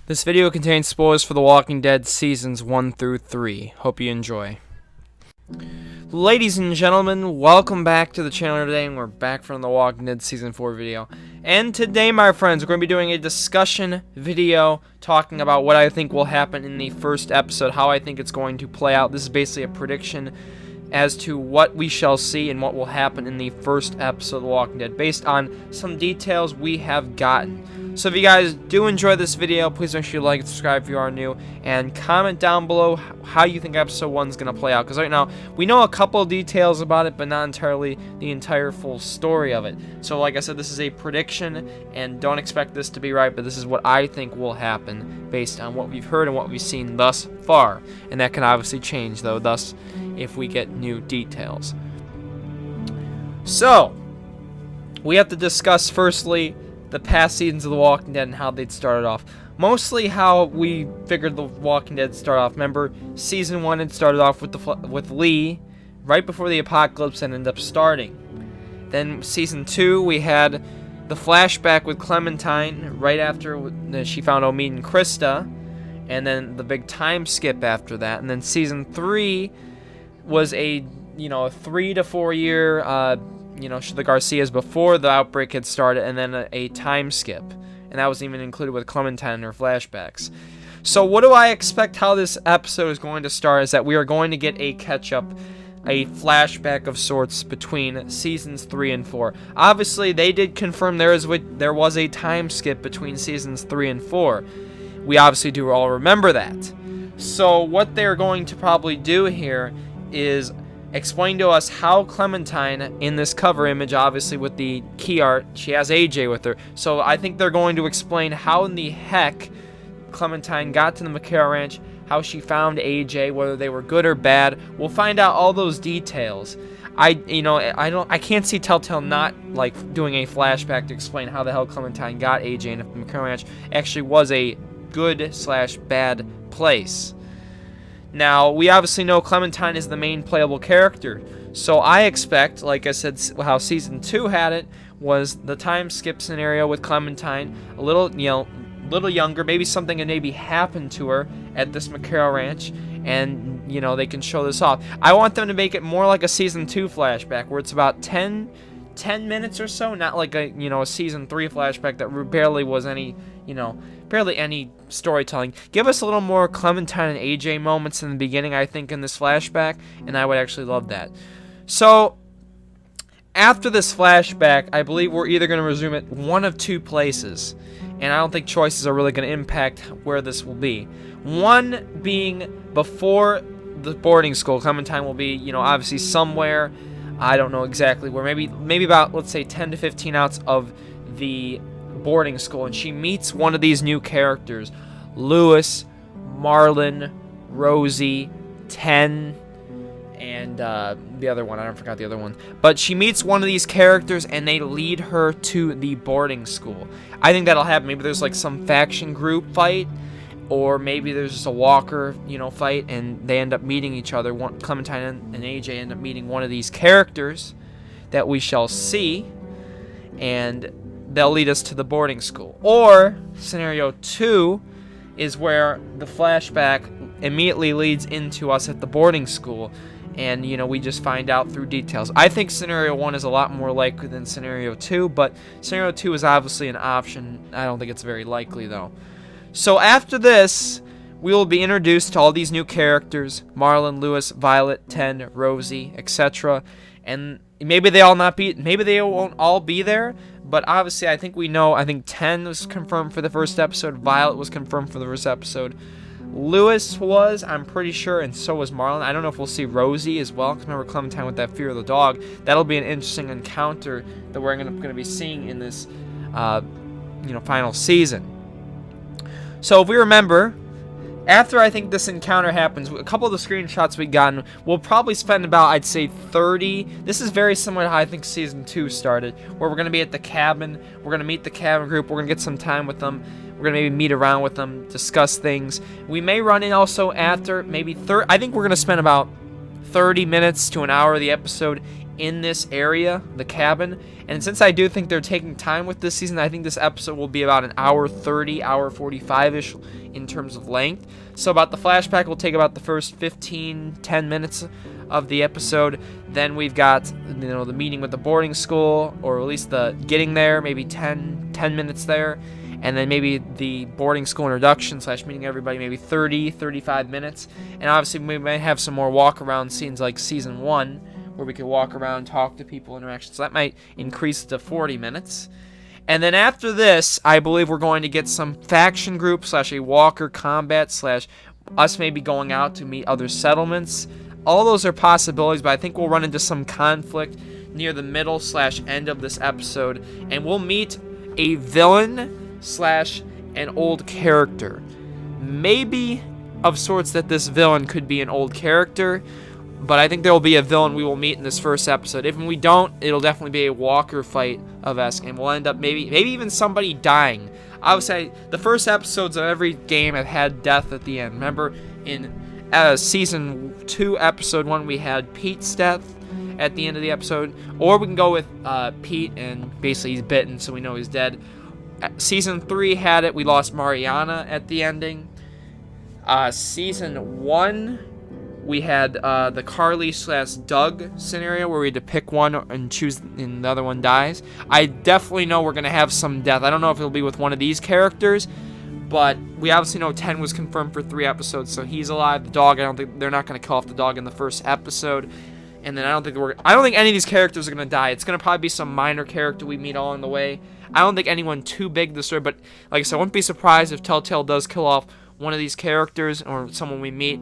This video contains spoilers for The Walking Dead Seasons 1 through 3. Hope you enjoy. Ladies and gentlemen, welcome back to the channel today, and we're back from The Walking Dead Season 4 video. And today, my friends, we're going to be doing a discussion video talking about what I think will happen in the first episode, how I think it's going to play out. This is basically a prediction as to what we shall see and what will happen in the first episode of The Walking Dead, based on some details we have gotten. So if you guys do enjoy this video, please make sure you like and subscribe if you are new, and comment down below how you think episode 1 is going to play out, because right now we know a couple of details about it, but not entirely the entire full story of it. So like I said, this is a prediction, and don't expect this to be right, but this is what I think will happen based on what we've heard and what we've seen thus far, and that can obviously change though, thus if we get new details. So we have to discuss firstly the past seasons of The Walking Dead and how they'd started off. Mostly how we figured The Walking Dead started off. Remember, season 1 had started off with Lee right before the apocalypse and ended up starting. Then season 2 we had the flashback with Clementine right after she found Omid and Krista, and then the big time skip after that. And then season 3 was a 3 to 4 year the Garcias before the outbreak had started, and then a time skip, and that was even included with Clementine in her flashbacks. So what do I expect how this episode is going to start is that we are going to get a catch-up, a flashback of sorts between seasons 3 and 4. Obviously, they did confirm there was a time skip between seasons 3 and 4. We obviously do all remember that. So what they're going to probably do here is explain to us how Clementine, in this cover image, obviously with the key art, she has AJ with her. So I think they're going to explain how in the heck Clementine got to the McCarroll Ranch, how she found AJ, whether they were good or bad. We'll find out all those details. I can't see Telltale not like doing a flashback to explain how the hell Clementine got AJ, and if the McCarroll Ranch actually was a good/bad place. Now, we obviously know Clementine is the main playable character, so I expect, like I said, how Season 2 had it, was the time skip scenario with Clementine, a little younger, maybe something had maybe happened to her at this McCarroll Ranch, and, they can show this off. I want them to make it more like a Season 2 flashback, where it's about 10 minutes or so, not like a, a Season 3 flashback that barely was any, barely any storytelling. Give us a little more Clementine and AJ moments in the beginning, I think, in this flashback, and I would actually love that. So, after this flashback, I believe we're either going to resume at one of two places, and I don't think choices are really going to impact where this will be. One being before the boarding school. Clementine will be, obviously somewhere, I don't know exactly where, maybe about, let's say, 10 to 15 outs of the boarding school, and she meets one of these new characters, Lewis, Marlon, Rosie, Ten, and the other one, I forgot the other one, but she meets one of these characters and they lead her to the boarding school. I think that'll happen. Maybe there's like some faction group fight, or maybe there's just a walker, fight, and they end up meeting each other. Clementine and AJ end up meeting one of these characters that we shall see, and they'll lead us to the boarding school. Or scenario 2 is where the flashback immediately leads into us at the boarding school, and we just find out through details. I think scenario 1 is a lot more likely than scenario 2, but scenario 2 is obviously an option. I don't think it's very likely though. So after this, we will be introduced to all these new characters: Marlon, Lewis, Violet, Ten, Rosie, etc. And maybe they won't all be there, but obviously I think we know. I think 10 was confirmed for the first episode. Violet was confirmed for the first episode. Lewis was, I'm pretty sure, and so was Marlon. I don't know if we'll see Rosie as well, because remember Clementine with that fear of the dog. That'll be an interesting encounter that we're going to be seeing in this, final season. So if we remember, after I think this encounter happens, a couple of the screenshots we've gotten, we'll probably spend about, I'd say, 30. This is very similar to how I think Season 2 started, where we're going to be at the cabin. We're going to meet the cabin group. We're going to get some time with them. We're going to maybe meet around with them, discuss things. We may run in also after, maybe I think we're going to spend about 30 minutes to an hour of the episode in this area, the cabin. And since I do think they're taking time with this season, I think this episode will be about an hour 30, hour 45-ish in terms of length. So about the flashback will take about the first 10 minutes of the episode. Then we've got, the meeting with the boarding school, or at least the getting there, maybe 10 minutes there. And then maybe the boarding school introduction / meeting everybody, maybe 35 minutes. And obviously we might have some more walk around scenes like season 1, where we could walk around, talk to people, interactions. So that might increase to 40 minutes. And then after this, I believe we're going to get some faction group / a walker combat / us maybe going out to meet other settlements. All those are possibilities, but I think we'll run into some conflict near the middle / end of this episode. And we'll meet a villain / an old character. Maybe of sorts that this villain could be an old character, but I think there will be a villain we will meet in this first episode. If we don't, it'll definitely be a walker fight of esque, and we'll end up maybe even somebody dying. I would say the first episodes of every game have had death at the end. Remember in season 2, episode 1, we had Pete's death at the end of the episode, or we can go with Pete and basically he's bitten, so we know he's dead. Season 3 had it. We lost Mariana at the ending. Season 1, we had the Carly / Doug scenario where we had to pick one and choose, and the other one dies. I definitely know we're going to have some death. I don't know if it'll be with one of these characters, but we obviously know 10 was confirmed for 3 episodes, so he's alive. The dog, I don't think they're not going to kill off the dog in the first episode. And then I don't think any of these characters are going to die. It's going to probably be some minor character we meet along the way. I don't think anyone too big this story, but like I said, I wouldn't be surprised if Telltale does kill off one of these characters or someone we meet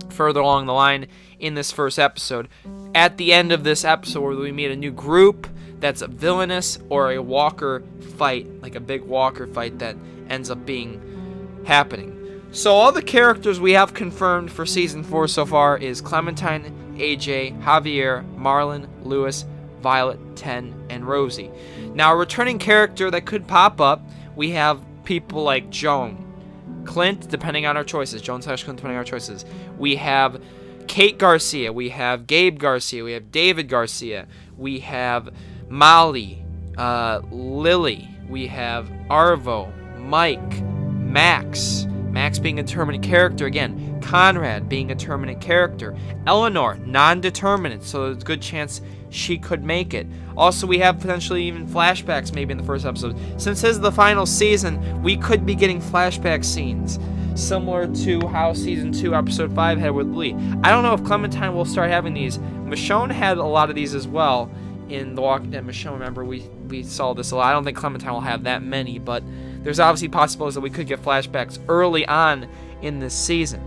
further along the line in this first episode. At the end of this episode, where we meet a new group that's a villainous or a walker fight, like a big walker fight that ends up being happening. So all the characters we have confirmed for season 4 so far is Clementine, AJ, Javier, Marlon, Lewis, Violet, Ten, and Rosie. Now, a returning character that could pop up, we have people like Joan, Clint, depending on our choices. Joan / Clint, depending on our choices. We have Kate Garcia. We have Gabe Garcia. We have David Garcia. We have Molly, Lily. We have Arvo, Mike, Max. Max being a determinate character again. Conrad being a determinate character. Eleanor, non-determinate, so there's a good chance she could make it. Also, we have potentially even flashbacks maybe in the first episode. Since this is the final season, we could be getting flashback scenes, similar to how season 2, episode 5 had with Lee. I don't know if Clementine will start having these. Michonne had a lot of these as well in The Walking Dead. Michonne, remember, we saw this a lot. I don't think Clementine will have that many, but there's obviously possibilities that we could get flashbacks early on in this season.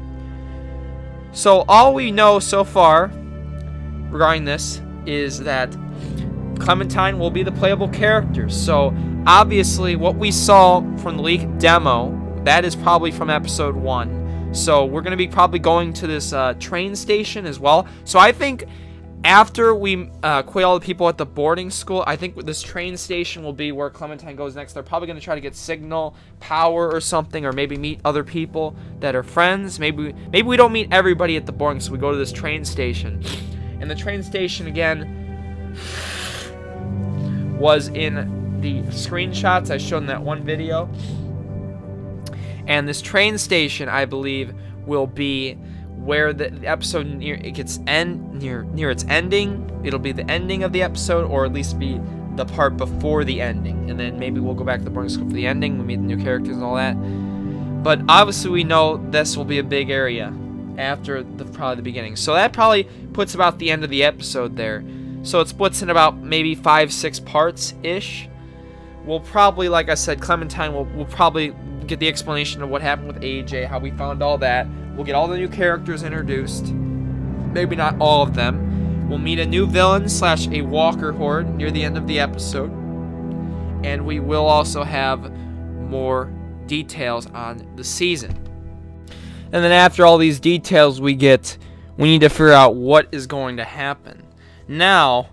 So all we know so far regarding this is that Clementine will be the playable character. So obviously what we saw from the leaked demo, that is probably from episode 1. So we're going to be probably going to this train station as well. So I think after we quit all the people at the boarding school, I think this train station will be where Clementine goes next. They're probably going to try to get signal power or something, or maybe meet other people that are friends. Maybe we don't meet everybody at the boarding school. We go to this train station. And the train station, again, was in the screenshots I showed in that one video. And this train station, I believe, will be where the episode near its ending. It'll be the ending of the episode, or at least be the part before the ending. And then maybe we'll go back to the boarding school for the ending. We'll meet the new characters and all that. But obviously we know this will be a big area after probably the beginning. So that probably puts about the end of the episode there. So it splits in about maybe 5-6 parts-ish. We'll probably, like I said, Clementine will probably get the explanation of what happened with AJ, how we found all that. We'll get all the new characters introduced. Maybe not all of them. We'll meet a new villain / a walker horde near the end of the episode. And we will also have more details on the season. And then after all these details we need to figure out what is going to happen. Now,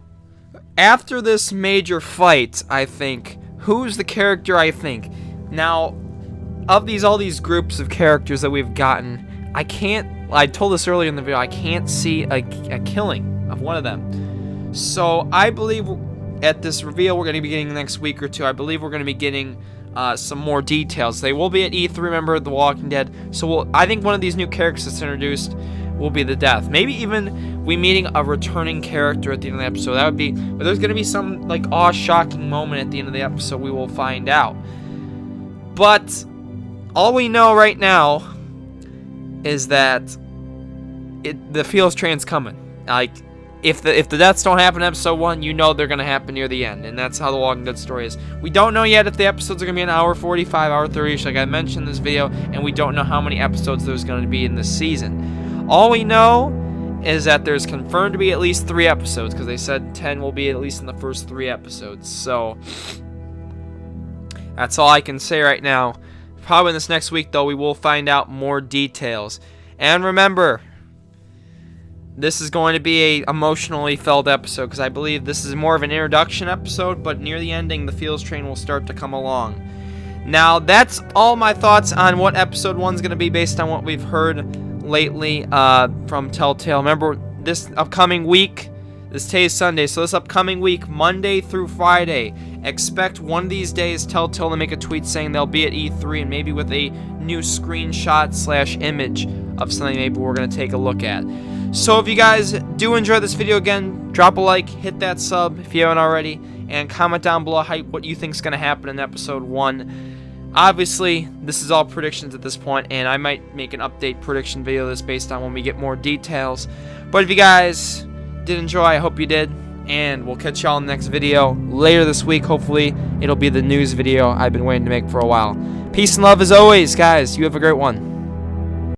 after this major fight, I think, who's the character I think? Now, of all these groups of characters that we've gotten, I told this earlier in the video, I can't see a killing of one of them. So I believe at this reveal we're going to be getting next week or two, I believe we're going to be getting some more details. They will be at E3, remember, The Walking Dead. So I think one of these new characters that's introduced will be the Death. Maybe even we meeting a returning character at the end of the episode. That would be, but there's going to be some like awe-shocking moment at the end of the episode. We will find out. But all we know right now is that the Feels train's coming. Like, if the deaths don't happen in episode 1, you know they're going to happen near the end. And that's how the Walking Dead story is. We don't know yet if the episodes are going to be an hour 45, hour 30, like I mentioned in this video. And we don't know how many episodes there's going to be in this season. All we know is that there's confirmed to be at least 3 episodes. Because they said 10 will be at least in the first 3 episodes. So that's all I can say right now. Probably in this next week, though, we will find out more details. And remember, this is going to be a emotionally felt episode, because I believe this is more of an introduction episode, but near the ending, the Feels train will start to come along. Now, that's all my thoughts on what episode 1 is going to be based on what we've heard lately from Telltale. Remember, this upcoming week, this today's Sunday, so this upcoming week, Monday through Friday, expect one of these days Telltale to make a tweet saying they'll be at E3 and maybe with a new screenshot / image of something maybe we're going to take a look at. So if you guys do enjoy this video, again, drop a like, hit that sub if you haven't already, and comment down below what you think is going to happen in episode 1. Obviously, this is all predictions at this point, and I might make an update prediction video of this based on when we get more details. But if you guys did enjoy, I hope you did, and we'll catch y'all in the next video later this week. Hopefully, it'll be the news video I've been waiting to make for a while. Peace and love as always, guys. You have a great one.